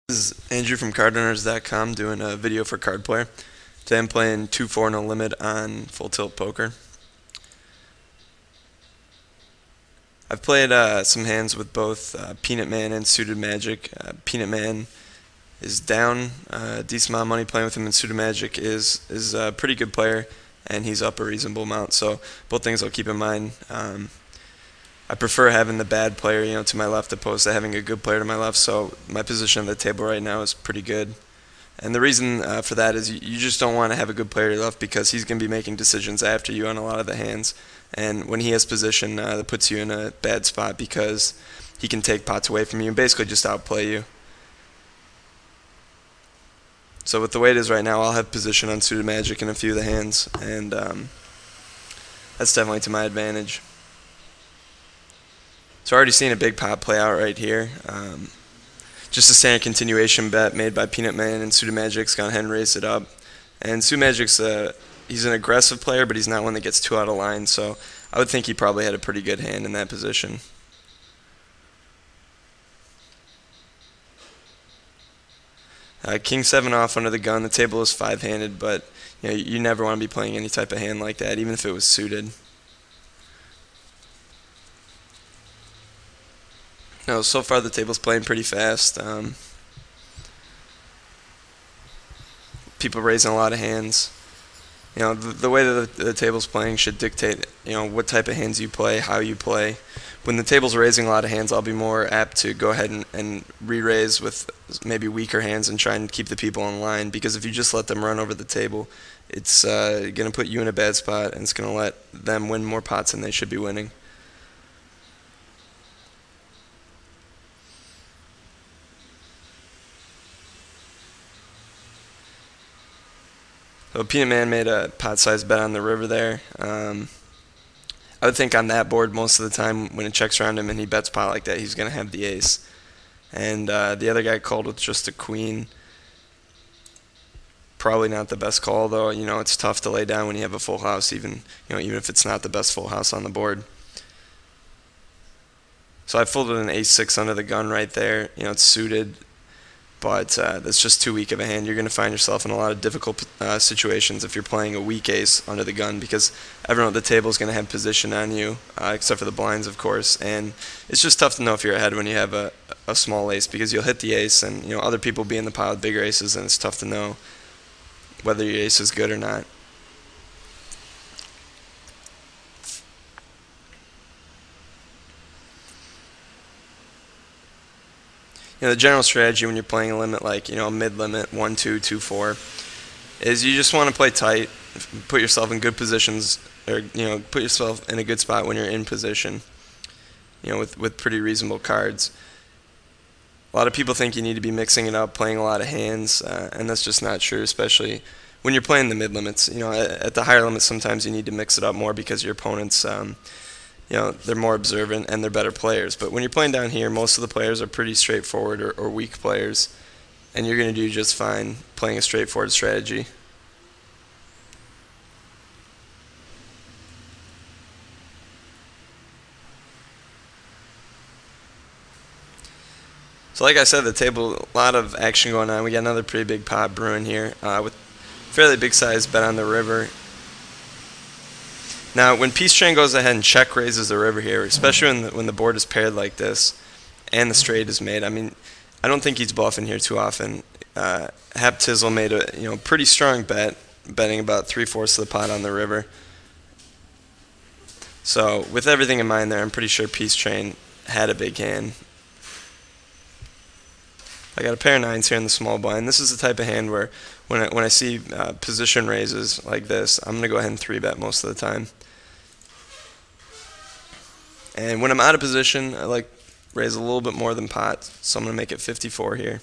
This is Andrew from cardrunners.com doing a video for Card Player. Today I'm playing 2-4 no limit on full tilt poker. I've played some hands with both Peanut Man and Suited Magic. Peanut Man is down a decent amount of money playing with him, and Suited Magic is a pretty good player, and he's up a reasonable amount. So both things I'll keep in mind. I prefer having the bad player, to my left opposed to having a good player to my left. So my position on the table right now is pretty good. And the reason for that is you just don't want to have a good player to your left because he's going to be making decisions after you on a lot of the hands. And when he has position, that puts you in a bad spot because he can take pots away from you and basically just outplay you. So with the way it is right now, I'll have position on Suited Magic in a few of the hands, and that's definitely to my advantage. So already seeing a big pot play out right here. Just a standard continuation bet made by Peanut Man, and Suited Magic's gone ahead and raised it up. And Suited Magic's he's an aggressive player, but he's not one that gets too out of line. So I would think he probably had a pretty good hand in that position. King 7 off under the gun. The table is 5-handed, but you never want to be playing any type of hand like that, even if it was suited. No, so far the table's playing pretty fast. People raising a lot of hands. The way that the table's playing should dictate, what type of hands you play, how you play. When the table's raising a lot of hands, I'll be more apt to go ahead and re-raise with maybe weaker hands and try and keep the people in line. Because if you just let them run over the table, it's going to put you in a bad spot, and it's going to let them win more pots than they should be winning. So Peanut Man made a pot-sized bet on the river there. I would think on that board most of the time when it checks around him and he bets pot like that, he's going to have the ace. And the other guy called with just a queen. Probably not the best call, though. It's tough to lay down when you have a full house, even if it's not the best full house on the board. So I folded an ace-6 under the gun right there. It's suited, but that's just too weak of a hand. You're going to find yourself in a lot of difficult situations if you're playing a weak ace under the gun, because everyone at the table is going to have position on you, except for the blinds, of course. And it's just tough to know if you're ahead when you have a small ace, because you'll hit the ace, and other people be in the pile with bigger aces, and it's tough to know whether your ace is good or not. The general strategy when you're playing a limit like mid-limit 1-2, 2-4 is you just want to play tight, put yourself in good positions, or put yourself in a good spot when you're in position. With pretty reasonable cards. A lot of people think you need to be mixing it up, playing a lot of hands, and that's just not true, especially when you're playing the mid-limits. At the higher limits, sometimes you need to mix it up more because your opponents, they're more observant and they're better players. But when you're playing down here, most of the players are pretty straightforward or weak players, and you're going to do just fine playing a straightforward strategy. So like I said, the table, a lot of action going on. We got another pretty big pot brewing here with fairly big size bet on the river. Now, when Peace Train goes ahead and check raises the river here, especially when the board is paired like this and the straight is made, I don't think he's bluffing here too often. Hap Tizzle made a pretty strong bet, betting about 3/4 of the pot on the river. So with everything in mind there, I'm pretty sure Peace Train had a big hand. I got a pair of 9s here in the small blind. This is the type of hand where when I see position raises like this, I'm going to go ahead and 3-bet most of the time. And when I'm out of position, I like raise a little bit more than pot, so I'm going to make it 54 here.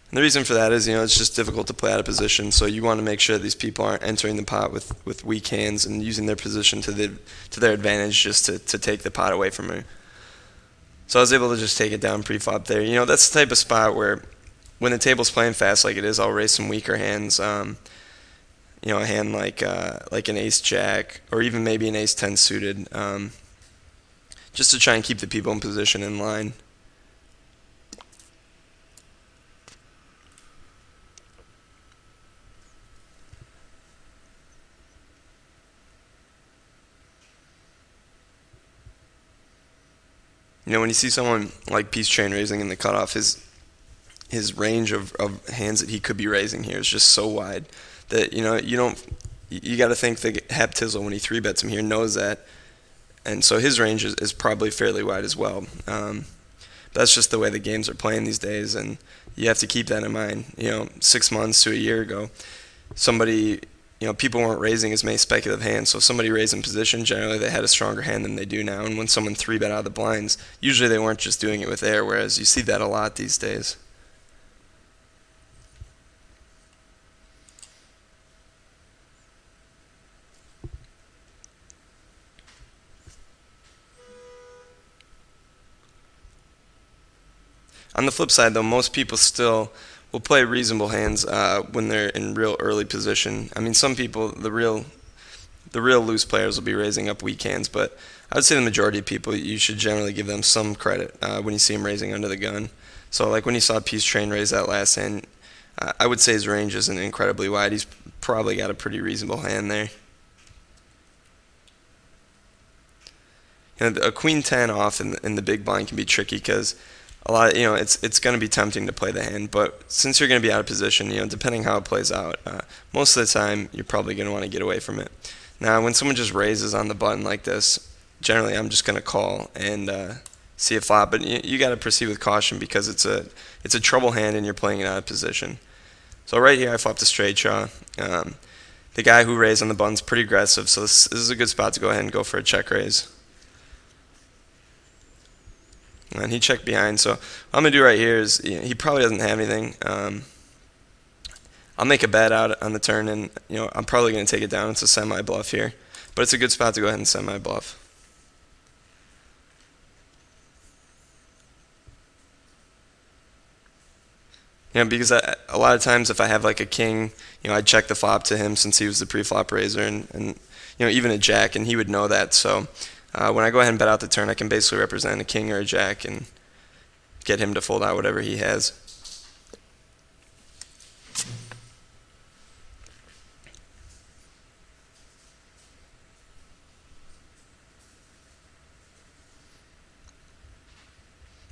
And the reason for that is, it's just difficult to play out of position, so you want to make sure these people aren't entering the pot with weak hands and using their position to their advantage just to take the pot away from me. So I was able to just take it down pre-flop there. That's the type of spot where when the table's playing fast like it is, I'll raise some weaker hands. A hand like an ace-jack, or even maybe an ace-10 suited, just to try and keep the people in position in line. When you see someone like Peace Train raising in the cutoff, his range of hands that he could be raising here is just so wide that you got to think that Hap Tizzle, when he three bets him here, knows that, and so his range is probably fairly wide as well. That's just the way the games are playing these days, and you have to keep that in mind. 6 months to a year ago, people weren't raising as many speculative hands, so if somebody raised in position, generally they had a stronger hand than they do now, and when someone three bet out of the blinds, usually they weren't just doing it with air, whereas you see that a lot these days. On the flip side, though, most people still will play reasonable hands when they're in real early position. I mean, some people, the real loose players will be raising up weak hands, but I would say the majority of people, you should generally give them some credit when you see them raising under the gun. So, like when you saw Peace Train raise that last hand, I would say his range isn't incredibly wide. He's probably got a pretty reasonable hand there. A queen 10 off in the big blind can be tricky because it's going to be tempting to play the hand, but since you're going to be out of position, depending how it plays out, most of the time you're probably going to want to get away from it. Now, when someone just raises on the button like this, generally I'm just going to call and see a flop, but you got to proceed with caution because it's a trouble hand and you're playing it out of position. So right here I flopped a straight draw. The guy who raised on the button's pretty aggressive, so this is a good spot to go ahead and go for a check raise. And he checked behind, so what I'm going to do right here is, he probably doesn't have anything. I'll make a bet out on the turn, and I'm probably going to take it down. It's a semi-bluff here, but it's a good spot to go ahead and semi-bluff. Because a lot of times if I have like a king, I'd check the flop to him since he was the pre-flop raiser, and even a jack, and he would know that, so when I go ahead and bet out the turn, I can basically represent a king or a jack and get him to fold out whatever he has.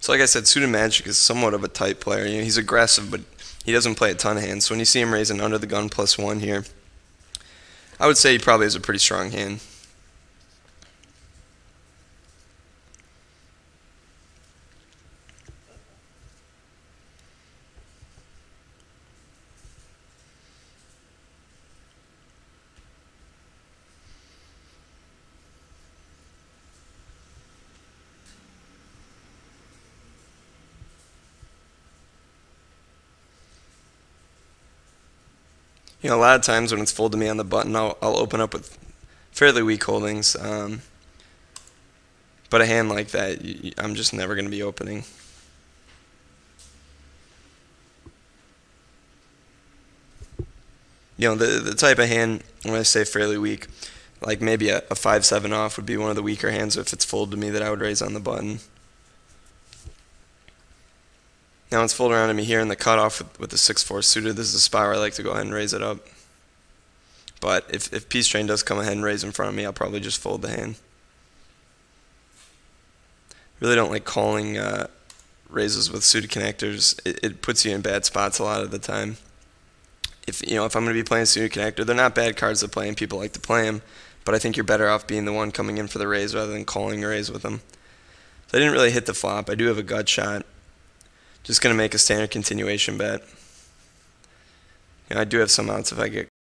So like I said, Suited Magic is somewhat of a tight player. He's aggressive, but he doesn't play a ton of hands. So when you see him raising under the gun +1 here, I would say he probably has a pretty strong hand. A lot of times when it's full to me on the button, I'll open up with fairly weak holdings. But a hand like that, I'm just never going to be opening. The type of hand, when I say fairly weak, like maybe a 5-7 off would be one of the weaker hands if it's fold to me that I would raise on the button. Now it's fold around to me here in the cutoff with the 6-4 suited. This is a spot where I like to go ahead and raise it up. But if Peace Train does come ahead and raise in front of me, I'll probably just fold the hand. Really don't like calling raises with suited connectors. It puts you in bad spots a lot of the time. If I'm going to be playing a suited connector, they're not bad cards to play and people like to play them, but I think you're better off being the one coming in for the raise rather than calling a raise with them. So I didn't really hit the flop. I do have a gut shot. Just going to make a standard continuation bet. I do have some outs if I get